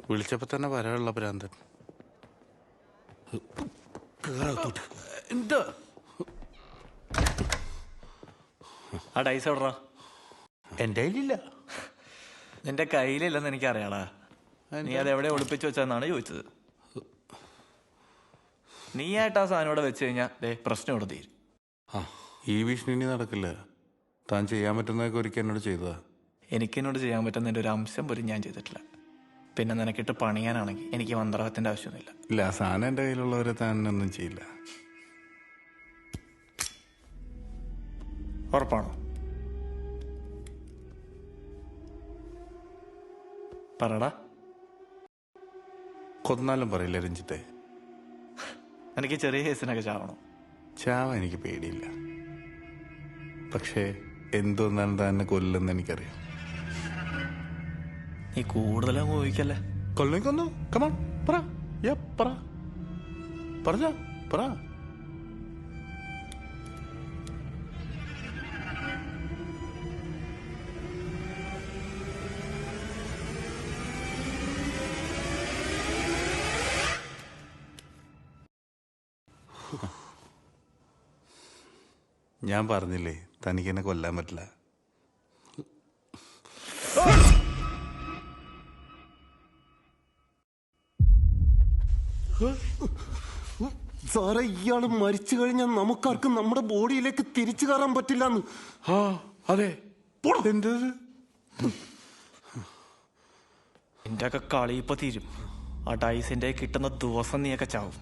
വിളിച്ചപ്പോ തന്നെ വരാനുള്ള ഭ്രാന്തൻ. എന്താ ആ ഡൈസ് എവിടാ? എൻ്റെ കയ്യിലില്ല. നിന്റെ കയ്യിലില്ലെന്ന് എനിക്കറിയാടാ. നീ അതെവിടെ ഒളിപ്പിച്ചു വെച്ചതെന്നാണ് ചോദിച്ചത്. നീ ആയിട്ട് ആ സാധനം ഇവിടെ വെച്ച് കഴിഞ്ഞാൽ പ്രശ്നം ഇവിടെ തീരും. ഈ ഭീഷണി ഇനി നടക്കില്ല. താൻ ചെയ്യാൻ പറ്റുന്നതൊക്കെ ഒരിക്കൽ എന്നോട് ചെയ്തതാ. എനിക്കെന്നോട് ചെയ്യാൻ പറ്റുന്നതിൻ്റെ ഒരു അംശം പോലും ഞാൻ ചെയ്തിട്ടില്ല. പിന്നെ നിനക്കിട്ട് പണിയാനാണെങ്കിൽ എനിക്ക് മന്ത്രവാദത്തിൻ്റെ ആവശ്യമൊന്നുമില്ല. ഇല്ല, ആ സാധനം എൻ്റെ കയ്യിലുള്ളവരെ താൻ ഒന്നും ചെയ്യില്ല. ഉറപ്പാണോ? പറടാ. കൊന്നാലും പറയില്ല രഞ്ജിത്തെ. എനിക്ക് ചെറിയ കേസിനൊക്കെ ചാവണോ? ചാവ എനിക്ക് പേടിയില്ല. പക്ഷേ എന്തൊന്നാലും തന്നെ കൊല്ലെന്ന് എനിക്കറിയാം. നീ കൂടുതലും ഊഹിക്കല്ലേ. കൊന്നു കമാൺ പറ. പറഞ്ഞ പറ. ഞാൻ പറഞ്ഞില്ലേ തനിക്ക് എന്നെ കൊല്ലാൻ പറ്റില്ല. സാറേ, ഇയാള് മരിച്ചു കഴിഞ്ഞാൽ നമുക്കാർക്കും നമ്മുടെ ബോഡിയിലേക്ക് തിരിച്ചു കയറാൻ പറ്റില്ലെന്ന്. അതെ. എന്റെ ഒക്കെ കളി ഇപ്പൊ തീരും. ആ ഡൈസിന്റെ കിട്ടുന്ന ദിവസം നീയൊക്കെ ചാവും.